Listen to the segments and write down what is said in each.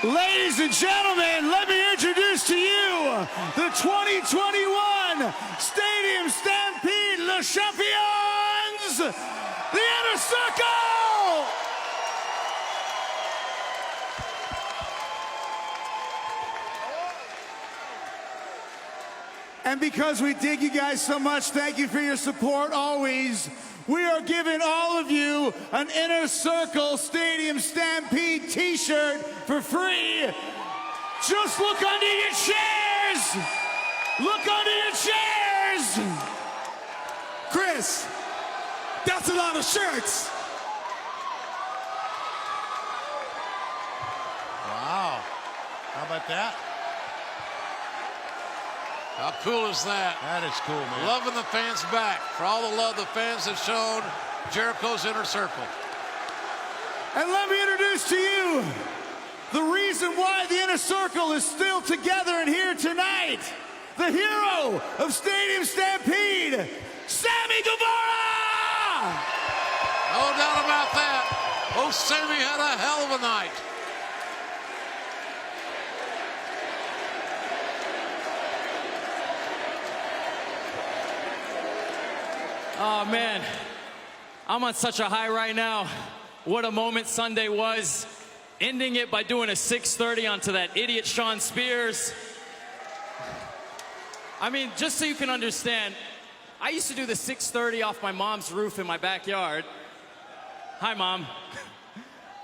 Ladies and gentlemen, let me introduce to you the 2021 Stadium Stampede Le Champions, the Inner Circle! And because we dig you guys so much, thank you for your support always. We are giving all of you an Inner Circle Stadium Stampede t-shirt for free. Just look under your chairs. Look under your chairs. Chris, that's a lot of shirts. Wow. How about that? How cool is that? That is cool, man. Loving the fans back. For all the love the fans have shown Jericho's Inner Circle. And let me introduce to you the reason why the Inner Circle is still together and here tonight. The hero of Stadium Stampede, Sammy Guevara! No doubt about that. Oh, Sammy had a hell of a night. Oh, man, I'm on such a high right now. What a moment Sunday was. Ending it by doing a 630 onto that idiot Sean Spears. I mean, just so you can understand, I used to do the 630 off my mom's roof in my backyard. Hi, Mom.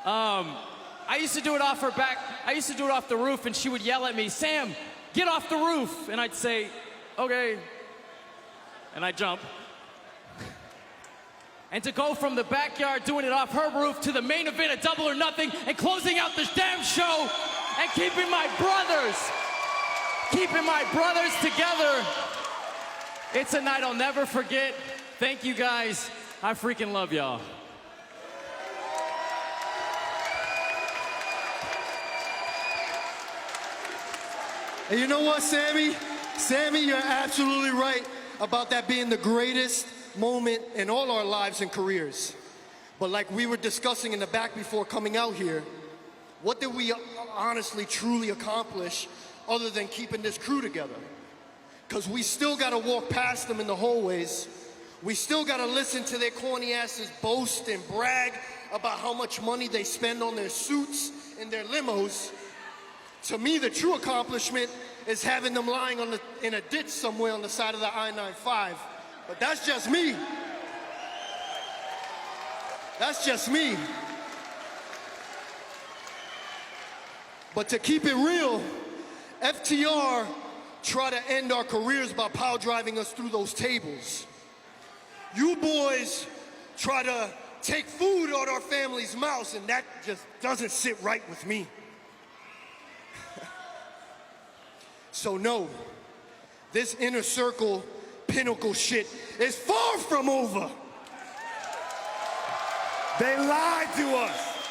I used to do it off her back. I used to do it off the roof, and she would yell at me, Sam, get off the roof. And I'd say, okay. And I'd jump. And to go from the backyard doing it off her roof to the main event of Double or Nothing and closing out this damn show and keeping my brothers together. It's a night I'll never forget. Thank you guys. I freaking love y'all. And you know what, Sammy? Sammy, you're absolutely right about that being the greatest moment in all our lives and careers. But like we were discussing in the back before coming out here, what did we honestly, truly accomplish other than keeping this crew together? Because we still got to walk past them in the hallways. We still got to listen to their corny asses boast and brag about how much money they spend on their suits and their limos. To me, the true accomplishment is having them lying in a ditch somewhere on the side of the I-95. But that's just me. That's just me. But to keep it real, FTR tried to end our careers by power driving us through those tables. You boys try to take food out our family's mouths, and that just doesn't sit right with me. So no, this Inner Circle pinnacle shit is far from over. They lied to us.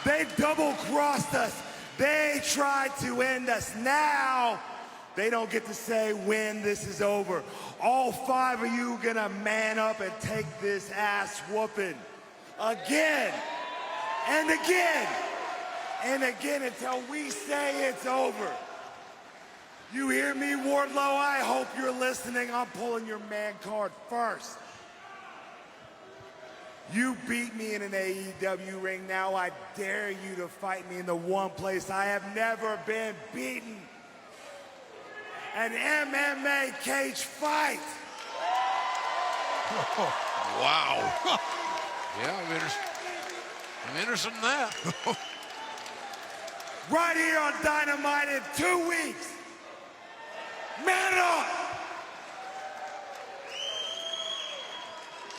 They double-crossed us. They tried to end us. Now, they don't get to say when this is over. All 5 of you gonna man up and take this ass whooping again and again and again until we say it's over. You hear me, Wardlow? I hope you're listening. I'm pulling your man card first. You beat me in an AEW ring. Now I dare you to fight me in the one place I have never been beaten. An MMA cage fight. Wow. Yeah, I'm interested in that. Right here on Dynamite in 2 weeks. Man up!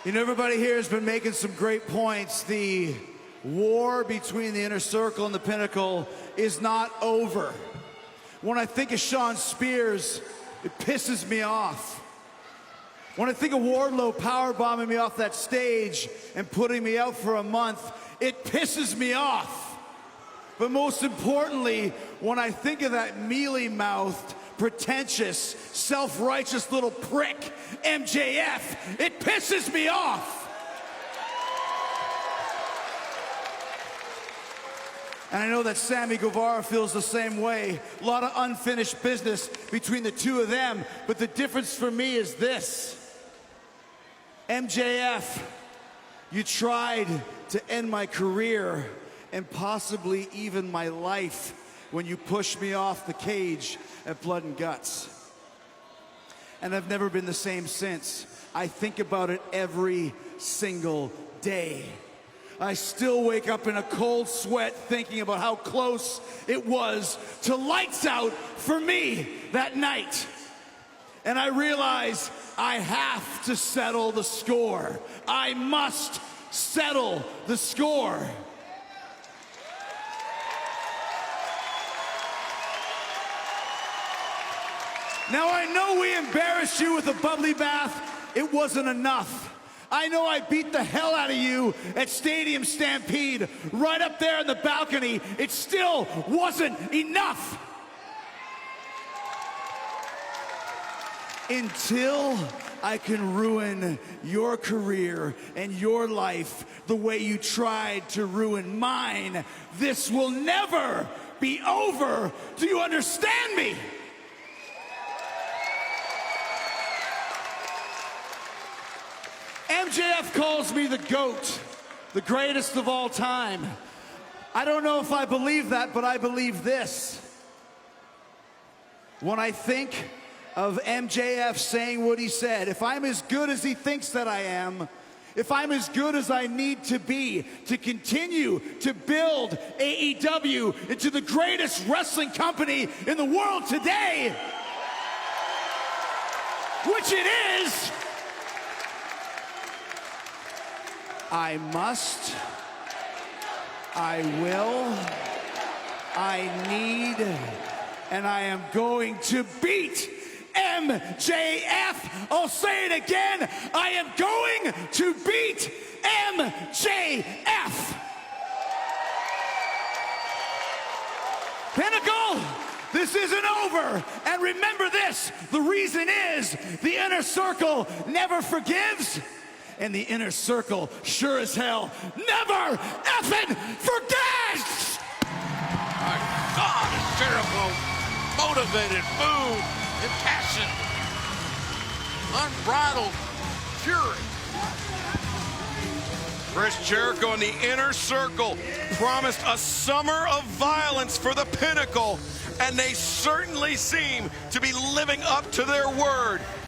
You know, everybody here has been making some great points. The war between the Inner Circle and the Pinnacle is not over. When I think of Sean Spears, it pisses me off. When I think of Wardlow powerbombing me off that stage and putting me out for a month, it pisses me off. But most importantly, when I think of that mealy-mouthed, pretentious, self-righteous little prick, MJF, it pisses me off. And I know that Sammy Guevara feels the same way. A lot of unfinished business between the two of them. But the difference for me is this. MJF, you tried to end my career and possibly even my life when you pushed me off the cage at Blood and Guts. And I've never been the same since. I think about it every single day. I still wake up in a cold sweat thinking about how close it was to lights out for me that night. And I realize I have to settle the score. I must settle the score. Now I know we embarrassed you with a bubbly bath. It wasn't enough. I know I beat the hell out of you at Stadium Stampede, right up there in the balcony. It still wasn't enough. Until I can ruin your career and your life the way you tried to ruin mine, this will never be over. Do you understand me? MJF calls me the GOAT, the greatest of all time. I don't know if I believe that, but I believe this. When I think of MJF saying what he said, if I'm as good as he thinks that I am, if I'm as good as I need to be to continue to build AEW into the greatest wrestling company in the world today, which it is, I must, I will, I need, and I am going to beat MJF. I'll say it again. I am going to beat MJF. Pinnacle, this isn't over. And remember this, the reason is the Inner Circle never forgives. And the Inner Circle sure as hell never effing forgets! My God, is Jericho motivated, moved, impassioned, unbridled fury. Chris Jericho and the Inner Circle promised a summer of violence for the Pinnacle, and they certainly seem to be living up to their word.